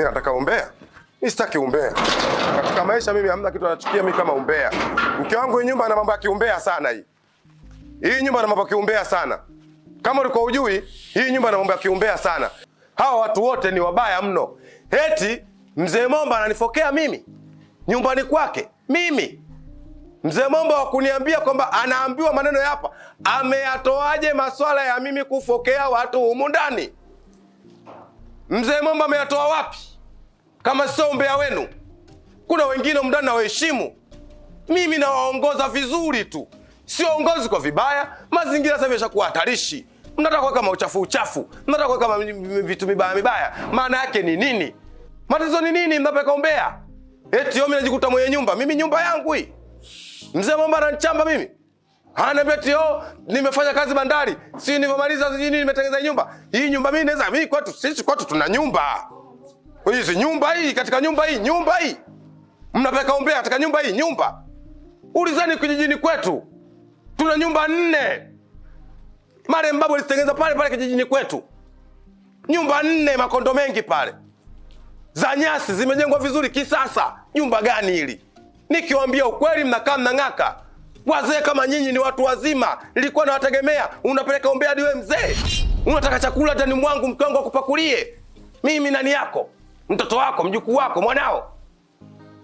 Mimi nataka umbea? Mimi sitaki umbea. Katika maisha mimi hamna kitu nachukia mimi kama umbea. Mke wangu hii nyumba ina mambo ya kiumbea sana hii. Hii nyumba ina mambo ya kiumbea sana. Kama ulikuwa hujui, hii nyumba ina mambo ya kiumbea sana. Hawa watu wote ni wabaya mno. Eti Mzee Momba ananifokea mimi nyumbani kwake. Mimi Mzee Momba wa kuniambia kwamba anaambiwa maneno hapa, ameyatoaje maswala ya mimi kufokea watu humu ndani? Mzee Momba ameyatoa wapi? Kama sio umbea wenu. Kuna wengine humu ndani na waheshimu. Mimi nawaongoza vizuri tu. Siongozi kwa vibaya. Mazingira sasa yameshakuwa hatarishi. Mnataka kuweka uchafu. Mnataka kuweka vitu mibaya. Maana yake ni nini? Matatizo ni nini mnapeka umbea? Eti mimi najikuta mwenye nyumba. Mimi nyumba yangu hii. Mzee Momba ananichamba mimi. Ananiambia eti nimefanya kazi bandari. Si nilivyomaliza nimetengeneza nyumba. Hii nyumba mimi naweza sisi kwetu tuna nyumba. Kwa hiyo nyumba hii katika nyumba hii. Mnapeka umbea katika nyumba hii nyumba. Ulizani kijijini kwetu. Tuna nyumba 4. Mare Mbabu alizitengeneza pale kijijini kwetu. Nyumba 4 makondo mengi pale. Za nyasi zimejengwa vizuri kisasa. Nyumba gani hili? Nikiwaambia ukweli mnakaa mnang'aka. Wazee kama nyinyi ni watu wazima. Nilikuwa nawategemea. Unapeleka umbea hadi wewe mzee. Unataka chakula ndani mwangu mke wangu akupakulie. Mimi nani yako? Mtoto wako, mjukuu wako, mwanao.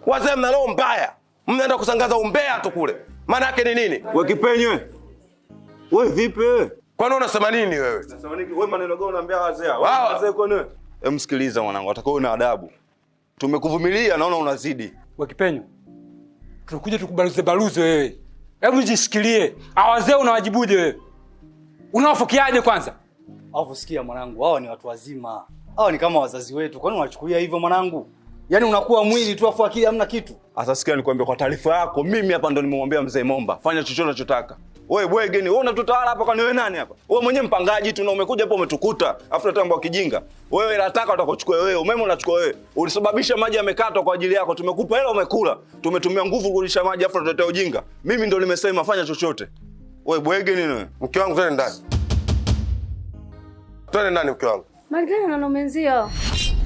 Wazee mna roho mbaya. Mnaenda kusangaza umbea tu kule. Maana yake ni nini? Wewe kipenye. Wewe vipi wewe? Kwani unasema nini wewe? Unasema nini? Wewe maneno gani unaambia wazee hao? Wazee kwani wewe? Msikiliza mwanangu, atakao una adabu. Tumekuvumilia naona unazidi. Wewe kipenyo. Tunakuja tukubaluze wewe. Hebu jisikilie. Wazee unawajibuje wewe? Unawafokiaje kwanza? Alafu sikia mwanangu, hao ni watu wazima. Hao ni kama wazazi wetu. Kwani unachukulia hivyo mwanangu? Yaani unakuwa mwili tu afu akili hamna kitu. Sasa sikia nikwambia kwa taarifa yako, mimi hapa ndo nimemwambia Mzee Momba, fanya chochote unachotaka. Wewe bwege ni wewe unatutawala hapa kwani wewe nani hapa? Wewe mwenyewe mpangaji tu na umekuja hapa umetukuta. Afu natamba kijinga. Wewe nataka utakochukua wewe, umeme unachukua wewe. Ulisababisha maji yamekatwa kwa ajili yako. Tumekupa hela umekula. Tumetumia nguvu kurudisha maji afu tutetea ujinga. Mimi ndo nimesema fanya chochote. Wewe bwege nini wewe? Mke wangu twende ndani. Twende ndani mke wangu. Maligana na menzio.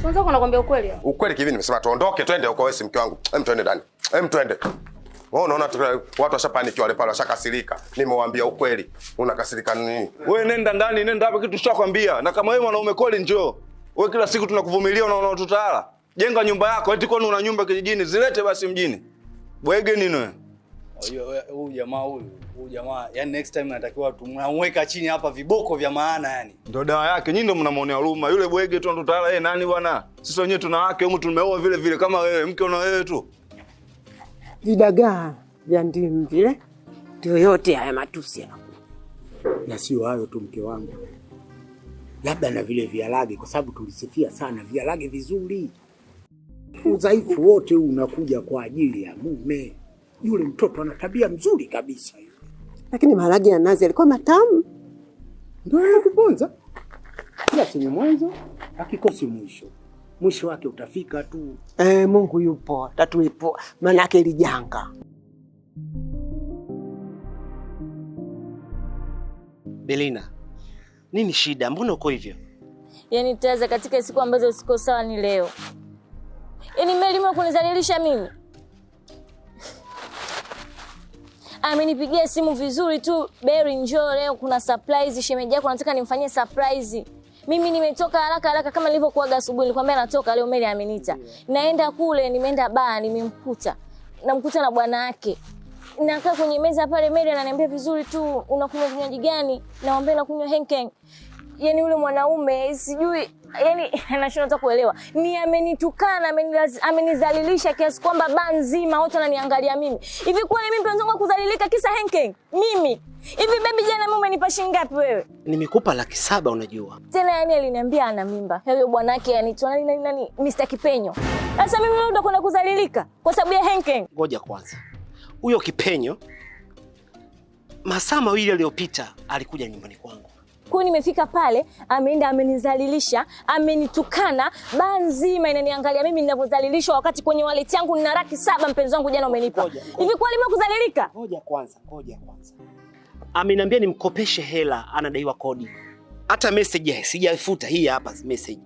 Unataka kunakwambia ukweli hapo? Ukweli kivi nimesema tuondoke twende huko wewe si mke wangu. Twende ndani. Twende. Wewe unaona watu washapaniki wale pale washakasirika. Nimewaambia ukweli. Unakasirika nini? Wewe nenda ndani, nenda hapa kitu tushakwambia. Na kama wewe mwanaume kweli njoo. Wewe kila siku tunakuvumilia unaona unatutawala. Jenga nyumba yako, eti kwani una nyumba kijijini, zilete basi mjini. Bwege nini wewe? Huyu jamaa, yani next time natakiwa tunamweka chini hapa viboko vya maana yani. Ndio dawa yake, nyinyi ndio mnamuonea huruma. Yule bwege tu anatutawala yeye nani bwana? Sisi wenyewe tuna wake humu tumeoa vile vile kama wewe, mke una wewe tu. Vidagaa vya ndimu vile ndio yote haya matusi yanakuwa. Na sio hayo tu mke wangu. Labda na vile vialage kwa sababu tulisifia sana vialage vizuri. Udhaifu wote huu unakuja kwa ajili ya mume. Yule mtoto ana tabia nzuri kabisa yule. Lakini maharage ya nazi yalikuwa matamu. Ndio yanakuponza. Kila chenye mwanzo hakikosi mwisho. Mwisho wake utafika tu. Mungu yupo, tatuipo. Maana yake ili janga. Belina, nini shida? Mbona uko hivyo? Yaani taza katika siku ambazo siko sawa ni leo. Yaani Melima kunizalilisha mimi. Amenipigia simu vizuri tu, Berry njoo leo kuna surprise shemeji yako nataka nimfanyie surprise. Mimi nimetoka haraka kama nilivyokuaga asubuhi nilikwambia natoka leo Mary ameniita. Naenda kule nimeenda baa nimemkuta. Namkuta na bwana wake. Nakaa kwenye meza pale Mary ananiambia vizuri tu unakunywa kinywaji gani? Naomba nakunywa Henken. Yaani yule mwanaume sijui yani anashindwa hata kuelewa. Ni amenitukana, amenizalilisha kiasi kwamba baa nzima wote wananiangalia mimi. Hivi kwani mimi mpenzi wangu kudhalilika kisa Henken? Mimi. Hivi baby jana mume umenipa shilingi ngapi wewe? Nimekupa 700,000 unajua. Tena yani aliniambia ana mimba. Huyo bwanake anaitwa nani Mr. Kipenyo. Sasa mimi leo ndo kwenda kudhalilika kwa sababu ya Henken. Ngoja kwanza. Huyo Kipenyo masaa 2 yaliyopita alikuja nyumbani kwangu. Kwa nimefika pale, ameenda amenizalilisha, amenitukana, baa nzima inaniangalia mimi ninavyozalilishwa wakati kwenye wallet yangu nina 700,000 mpenzi wangu jana umenipa. Hivi kwani mimi kuzalilika? Ngoja kwanza. Ameniambia nimkopeshe hela, anadaiwa kodi. Hata message sijafuta hii hapa message.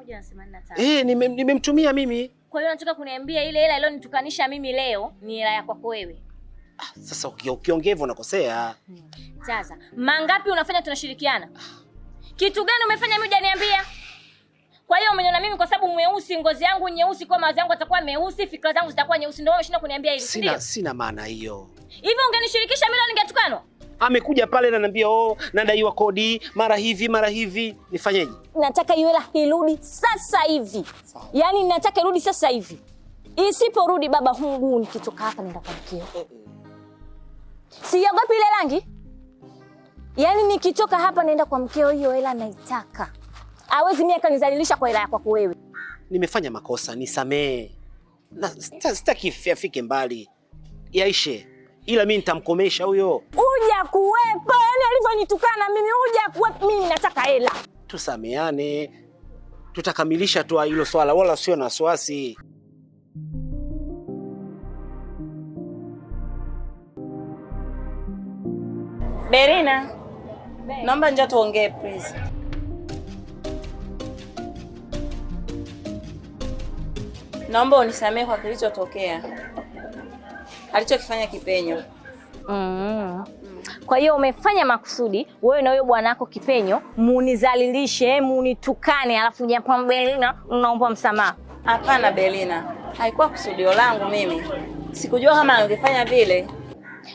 185. Nimemtumia mimi. Kwa hiyo unataka kuniambia ile hela iliyonitukanisha mimi leo ni hela ya kwako wewe? Sasa ukiongea hivyo unakosea. Sasa, mangapi unafanya tunashirikiana? Kitu gani umefanya mimi hujaniambia? Kwa hiyo umeniona mimi kwa sababu mweusi, ngozi yangu nyeusi, kwa mawazo yangu atakuwa meusi, fikra zangu zitakuwa nyeusi, ndio umeshinda kuniambia hivi, ndio? Sina maana hiyo. Hivi ungenishirikisha mimi ningetukanwa? Amekuja pale na ananiambia nadaiwa kodi, mara hivi, nifanyeje? Nataka hiyo hela irudi sasa hivi. Yaani nataka irudi sasa hivi. Isiporudi baba Mungu nikitoka hapa naenda kwa mkeo. Siogopi ile rangi? Yaani nikitoka hapa naenda kwa mkeo, hiyo hela naitaka. Hawezi mimi akanizalilisha kwa hela yako wewe. Nimefanya makosa, nisamee. Na sitaki afike mbali. Yaishe. Ila mimi nitamkomesha huyo. Uja kuwepo, yaani alivyonitukana mimi, uja kuwepo, mimi nataka hela. Tusameane. Tutakamilisha tu hilo swala, wala sio na wasiwasi. Berina, naomba njoo tuongee please. Naomba unisamehe kwa kilichotokea. Alichokifanya Kipenyo. Kwa hiyo umefanya makusudi wewe na huyo bwana wako Kipenyo munizalilishe, munitukane, alafu japo Berina unaomba msamaha. Hapana Berina, haikuwa kusudio langu mimi. Sikujua kama angefanya vile.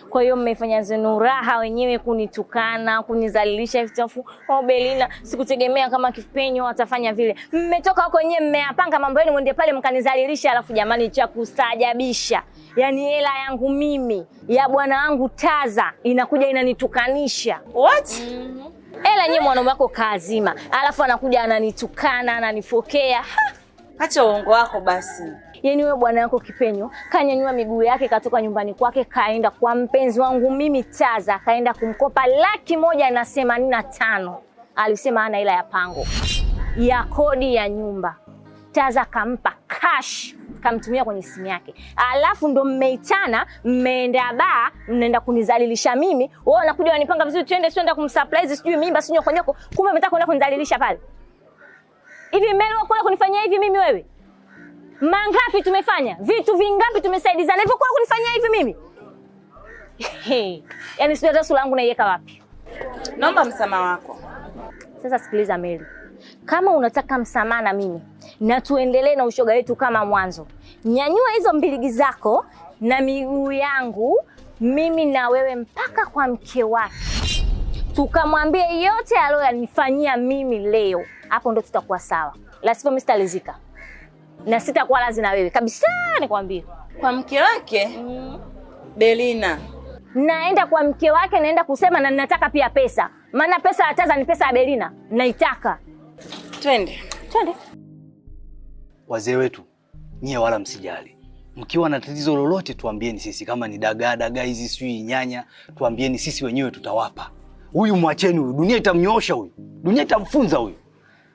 Kwa hiyo mmefanya zenu raha wenyewe kunitukana, kunizalilisha vichafu. Berina, sikutegemea kama Kipenyo atafanya vile. Mmetoka huko wenyewe mmeyapanga mambo yenu mwende pale mkanizalilisha, alafu jamani cha kustaajabisha. Yaani hela yangu mimi ya bwana wangu Taza inakuja inanitukanisha. What? Hela yenyewe mwanaume wako kaazima, alafu anakuja ananitukana, ananifokea. Acha uongo wako basi. Yaani wewe bwana wako Kipenyo kanyanyua miguu yake katoka nyumbani kwake kaenda kwa mpenzi wangu mimi Taza, kaenda kumkopa 185,000. Alisema ana hela ya pango ya kodi ya nyumba. Taza kampa cash, kamtumia kwenye simu yake. Alafu ndo mmeitana, mmeenda baa, mnaenda kunizalilisha mimi. Wewe unakuja unanipanga vizuri twende kumsurprise sijui mimba sijui nyoko. Kumbe umetaka kwenda kunizalilisha pale. Hivi mbele wako kunifanyia hivi mimi wewe? Mangapi tumefanya? Vitu vingapi tumesaidizana? Hivyo kwa kunifanyia hivi mimi? Yaani sio hata sura yangu naiweka wapi? Naomba msamaha wako. Sasa sikiliza Mary. Kama unataka msamaha na mimi na tuendelee na ushoga wetu kama mwanzo, nyanyua hizo mbiligi zako na miguu yangu mimi na wewe mpaka kwa mke wake. Tukamwambie yote aliyonifanyia mimi leo. Hapo ndo tutakuwa sawa. La sivyo mimi sitalizika. Na sitakuwa lazi na wewe kabisa nikwambie. Kwa mke wake? Berina. Naenda kwa mke wake, naenda kusema na ninataka pia pesa. Maana pesa ya Taza ni pesa ya Berina. Naitaka. Twende. Wazee wetu, nyie wala msijali. Mkiwa na tatizo lolote tuambieni sisi, kama ni dagaa hizi sijui nyanya, tuambieni sisi wenyewe tutawapa. Huyu mwacheni huyu, dunia itamnyoosha huyu. Dunia itamfunza huyu.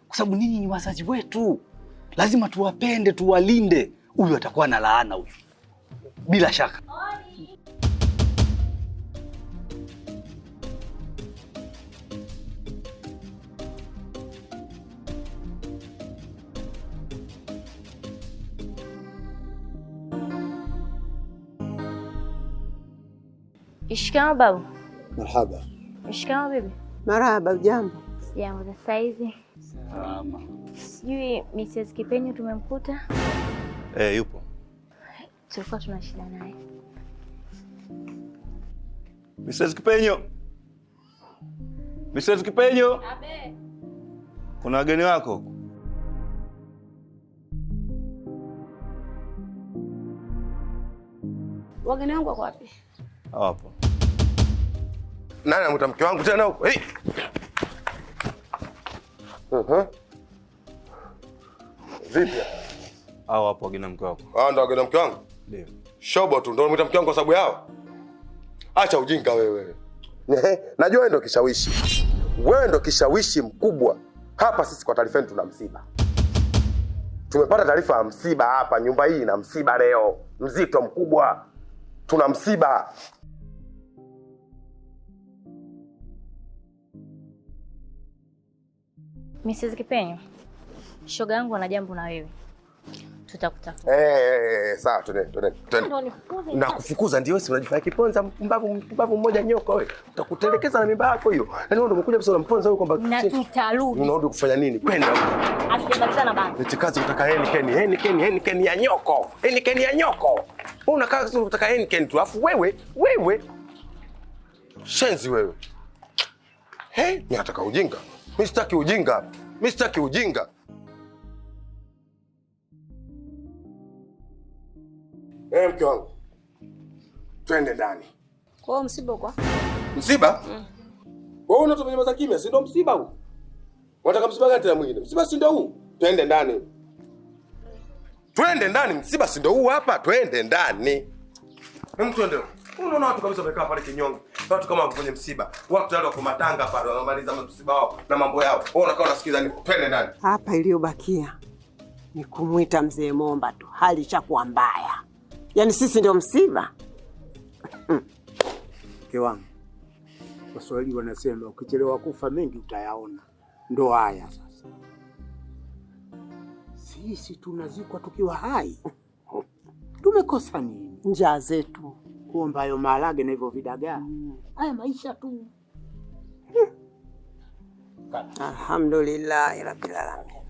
Kwa sababu ninyi ni wazazi wetu. Lazima tuwapende, tuwalinde. Huyu atakuwa na laana huyu. Bila shaka. Shikamoo babu. Marhaba. Shikamoo bibi. Marhaba, jambo. Jambo za saizi. Salama. Sijui Mrs. Kipenyo tumemkuta? Yupo. Tulikuwa tuna shida naye. Mrs. Kipenyo. Mrs. Kipenyo. Abe. Kuna wageni wako? Wageni wangu wako wapi? Hapo. Nani anamuita mke wangu tena huko? Hey! Vipi? Hapo wageni mke wako. Ndo wageni mke wangu? Ndio. Shobo tu ndo anamuita mke wangu kwa sababu yao? Acha ujinga wewe. Najua wewe ndo kishawishi. Wewe ndo kishawishi mkubwa. Hapa sisi kwa taarifa yetu tuna msiba. Tumepata taarifa ya msiba hapa, nyumba hii ina msiba leo. Mzito mkubwa. Tuna msiba. Mrs. Kipenyo. shoga yangu ana jambo na wewe. Tutakutafuta. Sawa, twende. Na kufukuza ndio wewe unajifanya kiponza mbavu mmoja nyoko wewe. Utakutelekeza na mimba yako hiyo. Yaani wewe ndio umekuja basi unamponza wewe kwamba na tutarudi. Unarudi kufanya nini? Kwenda. Asijamalizana bana. Nitikazi kutaka Heineken ya nyoko. Heineken ya nyoko. Wewe unakaa sasa unataka Heineken tu. Alafu wewe shenzi wewe. Mimi nataka ujinga. Mimi sitaki ujinga. Mke wangu. Twende ndani. Kwa msiba kwa? Msiba? Wewe unatoka nyama za kimya, si ndio msiba huu? Unataka msiba gani tena mwingine? Msiba si ndio huu? Twende ndani. Msiba si ndio huu hapa? Twende ndani. Twende. Unaona watu kabisa wamekaa pale kinyonge. Watu kama kwenye msiba. Watu tayari wako matanga pale wanamaliza msiba wao na mambo yao. Wewe unakaa unasikiza ni twende ndani. Hapa iliyobakia ni kumwita mzee Momba tu. Hali ishakuwa mbaya. Yaani sisi ndio msiba. Mke wangu, Waswahili wanasema ukichelewa kufa mengi utayaona. Ndo haya sasa. Sisi tunazikwa tukiwa hai. Tumekosa nini? Njaa zetu. Kuomba hayo maharage na hivyo vidagaa. Haya maisha tu. Alhamdulillah rabbil alamin.